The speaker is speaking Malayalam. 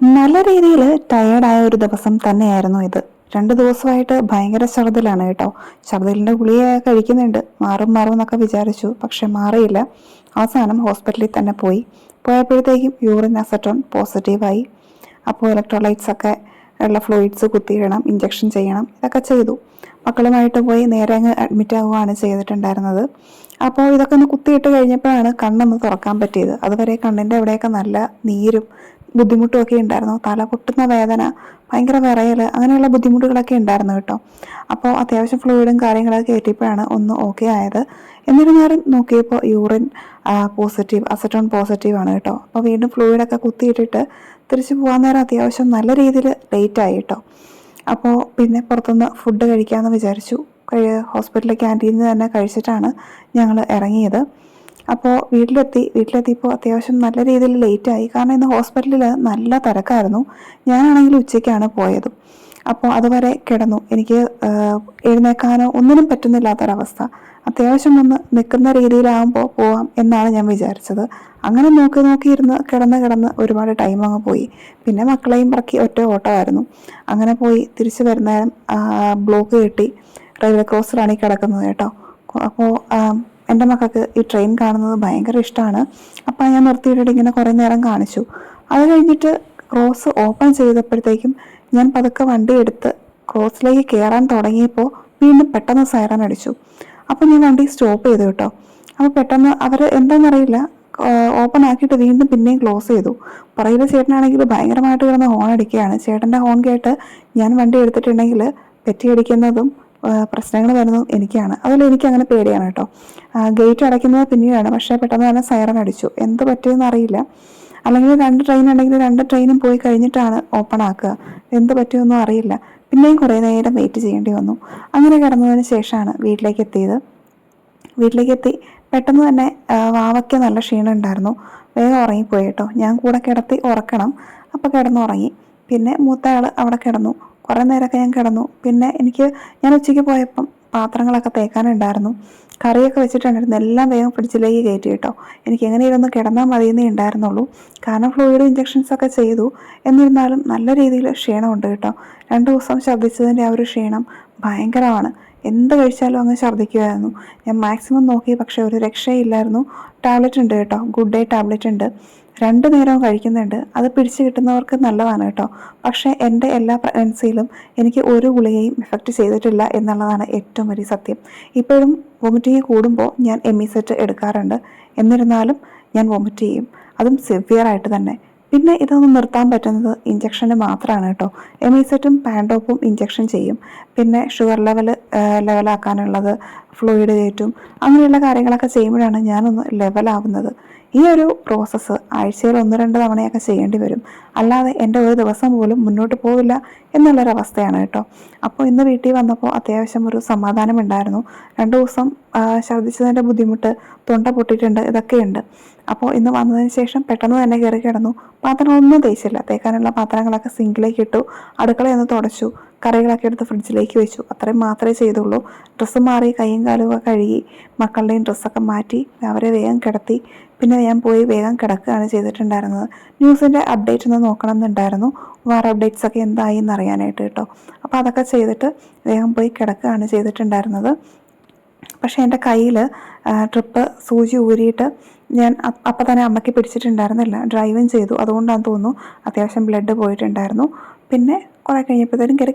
നല്ല രീതിയിൽ ടയേർഡായ ഒരു ദിവസം തന്നെയായിരുന്നു ഇത്. 2 ദിവസമായിട്ട് ഭയങ്കര ഛർദിലാണ് കേട്ടോ. ഛർദിലിൻ്റെ ഗുളിക കഴിക്കുന്നുണ്ട്, മാറും മാറും എന്നൊക്കെ വിചാരിച്ചു, പക്ഷെ മാറിയില്ല. അവസാനം ഹോസ്പിറ്റലിൽ തന്നെ പോയപ്പോഴത്തേക്കും യൂറിൻ അസറ്റോൺ പോസിറ്റീവായി. അപ്പോൾ ഇലക്ട്രോലൈറ്റ്സ് ഒക്കെ ഉള്ള ഫ്ലൂയിഡ്സ് കുത്തിയിടണം, ഇഞ്ചക്ഷൻ ചെയ്യണം, ഇതൊക്കെ ചെയ്തു. മക്കളുമായിട്ട് പോയി നേരെ അങ്ങ് അഡ്മിറ്റ് ആവുകയാണ് ചെയ്തിട്ടുണ്ടായിരുന്നത്. അപ്പോൾ ഇതൊക്കെ ഒന്ന് കുത്തിയിട്ട് കഴിഞ്ഞപ്പോഴാണ് കണ്ണൊന്ന് തുറക്കാൻ പറ്റിയത്. അതുവരെ കണ്ണിൻ്റെ അവിടെയൊക്കെ നല്ല നീരും ബുദ്ധിമുട്ടും ഒക്കെ ഉണ്ടായിരുന്നു. തല പൊട്ടുന്ന വേദന, ഭയങ്കര വിറയൽ, അങ്ങനെയുള്ള ബുദ്ധിമുട്ടുകളൊക്കെ ഉണ്ടായിരുന്നു കേട്ടോ. അപ്പോൾ അത്യാവശ്യം ഫ്ലൂയിഡും കാര്യങ്ങളൊക്കെ കയറ്റിയപ്പോഴാണ് ഒന്ന് ഓക്കെ ആയത്. എന്നിരുന്നാലും നോക്കിയപ്പോൾ യൂറിൻ പോസിറ്റീവ്, അസറ്റോൺ പോസിറ്റീവ് ആണ് കേട്ടോ. അപ്പോൾ വീണ്ടും ഫ്ലൂയിഡൊക്കെ കുത്തിയിട്ടിട്ട് തിരിച്ചു പോകാൻ നേരം അത്യാവശ്യം നല്ല രീതിയിൽ ലേറ്റായി കേട്ടോ. അപ്പോൾ പിന്നെ പുറത്തുനിന്ന് ഫുഡ് കഴിക്കാമെന്ന് വിചാരിച്ചു. ഹോസ്പിറ്റലിലെ ക്യാൻറ്റീനിൽ നിന്ന് തന്നെ കഴിച്ചിട്ടാണ് ഞങ്ങൾ ഇറങ്ങിയത്. അപ്പോൾ വീട്ടിലെത്തിയപ്പോൾ അത്യാവശ്യം നല്ല രീതിയിൽ ലേറ്റായി. കാരണം ഇന്ന് ഹോസ്പിറ്റലിൽ നല്ല തിരക്കായിരുന്നു. ഞാനാണെങ്കിൽ ഉച്ചയ്ക്കാണ് പോയത്. അപ്പോൾ അതുവരെ കിടന്നു. എനിക്ക് എഴുന്നേക്കാനോ ഒന്നിനും പറ്റുന്നില്ലാത്തൊരവസ്ഥ. അത്യാവശ്യം ഒന്ന് നിൽക്കുന്ന രീതിയിലാകുമ്പോൾ പോവാം എന്നാണ് ഞാൻ വിചാരിച്ചത്. അങ്ങനെ നോക്കിയിരുന്ന് കിടന്ന് ഒരുപാട് ടൈം അങ്ങ് പോയി. പിന്നെ മക്കളെയും പറക്കി ഒറ്റ ഓട്ടമായിരുന്നു. അങ്ങനെ പോയി തിരിച്ചു വരുന്നേരം ബ്ലോക്ക് കിട്ടി. റെയിൽവേ ക്രോസിലാണ് ഈ കിടക്കുന്നത് കേട്ടോ. അപ്പോൾ എൻ്റെ മക്കൾക്ക് ഈ ട്രെയിൻ കാണുന്നത് ഭയങ്കര ഇഷ്ടമാണ്. അപ്പോൾ ഞാൻ നിർത്തിയിട്ടിട്ട് ഇങ്ങനെ കുറേ നേരം കാണിച്ചു. അത് കഴിഞ്ഞിട്ട് ക്രോസ് ഓപ്പൺ ചെയ്തപ്പോഴത്തേക്കും ഞാൻ പതുക്കെ വണ്ടി എടുത്ത് ക്രോസിലേക്ക് കയറാൻ തുടങ്ങിയപ്പോൾ വീണ്ടും പെട്ടെന്ന് സൈറൻ അടിച്ചു. അപ്പോൾ ഞാൻ വണ്ടി സ്റ്റോപ്പ് ചെയ്തു കേട്ടോ. അപ്പോൾ പെട്ടെന്ന് അവർ എന്താണെന്നറിയില്ല, ഓപ്പൺ ആക്കിയിട്ട് വീണ്ടും പിന്നെയും ക്ലോസ് ചെയ്തു. പുറകിലെ ചേട്ടനാണെങ്കിൽ ഭയങ്കരമായിട്ട് കിടന്ന് ഹോൺ അടിക്കുകയാണ്. ചേട്ടൻ്റെ ഹോൺ കേട്ട് ഞാൻ വണ്ടി എടുത്തിട്ടുണ്ടെങ്കിൽ പെറ്റിയടിക്കുന്നതും പ്രശ്നങ്ങൾ വരുന്നതും എനിക്കാണ്. അതുപോലെ എനിക്ക് അങ്ങനെ പേടിയാണ് കേട്ടോ. ഗേറ്റ് അടയ്ക്കുന്നത് പിന്നീടാണ്, പക്ഷേ പെട്ടെന്ന് തന്നെ സൈറൻ അടിച്ചു. എന്ത് പറ്റിയെന്ന് അറിയില്ല. അല്ലെങ്കിൽ 2 ട്രെയിൻ ഉണ്ടെങ്കിൽ 2 ട്രെയിനും പോയി കഴിഞ്ഞിട്ടാണ് ഓപ്പൺ ആക്കുക. എന്ത് പറ്റിയൊന്നും അറിയില്ല. പിന്നെയും കുറേ നേരം വെയിറ്റ് ചെയ്യേണ്ടി വന്നു. അങ്ങനെ കിടന്നതിന് ശേഷമാണ് വീട്ടിലേക്കെത്തി. പെട്ടെന്ന് തന്നെ വാവയ്ക്ക് നല്ല ക്ഷീണം ഉണ്ടായിരുന്നു. വേഗം ഉറങ്ങിപ്പോയി കേട്ടോ. ഞാൻ കൂടെ കിടത്തി ഉറക്കണം. അപ്പോൾ കിടന്നുറങ്ങി. പിന്നെ മൂത്തയാൾ അവിടെ കിടന്നു. കുറേ നേരമൊക്കെ ഞാൻ കിടന്നു. പിന്നെ ഞാൻ ഉച്ചയ്ക്ക് പോയപ്പം പാത്രങ്ങളൊക്കെ തേക്കാനുണ്ടായിരുന്നു, കറിയൊക്കെ വെച്ചിട്ടുണ്ടായിരുന്നു. എല്ലാം വേഗം ഫ്രിഡ്ജിലേക്ക് കയറ്റി കേട്ടോ. എനിക്ക് എങ്ങനെയൊന്ന് കിടന്നാൽ മതിയെന്നേ ഉണ്ടായിരുന്നുള്ളൂ. കാരണം ഫ്ലൂയിഡ് ഇഞ്ചക്ഷൻസൊക്കെ ചെയ്തു. എന്നിരുന്നാലും നല്ല രീതിയിൽ ക്ഷീണമുണ്ട് കേട്ടോ. 2 ദിവസം ഛർദ്ദിച്ചതിൻ്റെ ആ ഒരു ക്ഷീണം ഭയങ്കരമാണ്. എന്ത് കഴിച്ചാലും അങ്ങ് ഛർദ്ദിക്കുമായിരുന്നു. ഞാൻ മാക്സിമം നോക്കി, പക്ഷേ ഒരു രക്ഷയില്ലായിരുന്നു. ടാബ്ലറ്റ് ഉണ്ട് കേട്ടോ, ഗുഡ് ഡേ ടാബ്ലറ്റ് ഉണ്ട്. 2 നേരവും കഴിക്കുന്നുണ്ട്. അത് പിടിച്ച് കിട്ടുന്നവർക്ക് നല്ലതാണ് കേട്ടോ. പക്ഷേ എൻ്റെ എല്ലാ പ്രഗ്നൻസിയിലും എനിക്ക് ഒരു ഗുളികയും എഫക്റ്റ് ചെയ്തിട്ടില്ല എന്നുള്ളതാണ് ഏറ്റവും വലിയ സത്യം. ഇപ്പോഴും വോമിറ്റിങ് കൂടുമ്പോൾ ഞാൻ എമിസെറ്റ് എടുക്കാറുണ്ട്. എന്നിരുന്നാലും ഞാൻ വോമിറ്റ് ചെയ്യും, അതും സിവിയറായിട്ട് തന്നെ. പിന്നെ ഇതൊന്നും നിർത്താൻ പറ്റുന്നത് ഇഞ്ചക്ഷന് മാത്രമാണ് കേട്ടോ. എമിസെറ്റും പാൻഡോപ്പും ഇഞ്ചക്ഷൻ ചെയ്യും. പിന്നെ ഷുഗർ ലെവലാക്കാനുള്ളത് ഫ്ലൂയിഡ് കയറ്റും. അങ്ങനെയുള്ള കാര്യങ്ങളൊക്കെ ചെയ്യുമ്പോഴാണ് ഞാനൊന്ന് ലെവലാവുന്നത്. ഈ ഒരു പ്രോസസ്സ് ആഴ്ചയിൽ 1-2 തവണയൊക്കെ ചെയ്യേണ്ടി വരും. അല്ലാതെ എൻ്റെ ഒരു ദിവസം പോലും മുന്നോട്ട് പോവില്ല എന്നുള്ളൊരവസ്ഥയാണ് കേട്ടോ. അപ്പോൾ ഇന്ന് വീട്ടിൽ വന്നപ്പോൾ അത്യാവശ്യം ഒരു സമാധാനം ഉണ്ടായിരുന്നു. 2 ദിവസം ഛർദ്ദിച്ചതിൻ്റെ ബുദ്ധിമുട്ട്, തൊണ്ട പൊട്ടിയിട്ടുണ്ട്, ഇതൊക്കെയുണ്ട്. അപ്പോൾ ഇന്ന് വന്നതിന് ശേഷം പെട്ടെന്ന് തന്നെ കയറി കിടന്നു. പാത്രങ്ങളൊന്നും തേച്ചില്ല. തേക്കാനുള്ള പാത്രങ്ങളൊക്കെ സിങ്കിലേക്ക് ഇട്ടു. അടുക്കളയൊന്ന് തുടച്ചു. കറികളൊക്കെ എടുത്ത് ഫ്രിഡ്ജിലേക്ക് വെച്ചു. അത്രയും മാത്രമേ ചെയ്തുള്ളൂ. ഡ്രസ്സ് മാറി കൈയും കാലുമൊക്കെ കഴുകി മക്കളുടെയും ഡ്രസ്സൊക്കെ മാറ്റി അവരെ വേഗം കിടത്തി. പിന്നെ ഞാൻ പോയി വേഗം കിടക്കുകയാണ് ചെയ്തിട്ടുണ്ടായിരുന്നത്. ന്യൂസിൻ്റെ അപ്ഡേറ്റ് ഒന്ന് നോക്കണം എന്നുണ്ടായിരുന്നു. വാർ അപ്ഡേറ്റ്സൊക്കെ എന്തായി എന്നറിയാനായിട്ട് കേട്ടോ. അപ്പോൾ അതൊക്കെ ചെയ്തിട്ട് വേഗം പോയി കിടക്കുകയാണ് ചെയ്തിട്ടുണ്ടായിരുന്നത്. പക്ഷേ എൻ്റെ കയ്യിൽ ട്രിപ്പ് സൂചി ഊരിയിട്ട് ഞാൻ അപ്പം തന്നെ അമ്മയ്ക്ക് പിടിച്ചിട്ടുണ്ടായിരുന്നില്ല. ഡ്രൈവും ചെയ്തു, അതുകൊണ്ടാണെന്ന് തോന്നുന്നു അത്യാവശ്യം ബ്ലഡ് പോയിട്ടുണ്ടായിരുന്നു. പിന്നെ കുറേ കഴിഞ്ഞപ്പോഴത്തേനും കയറി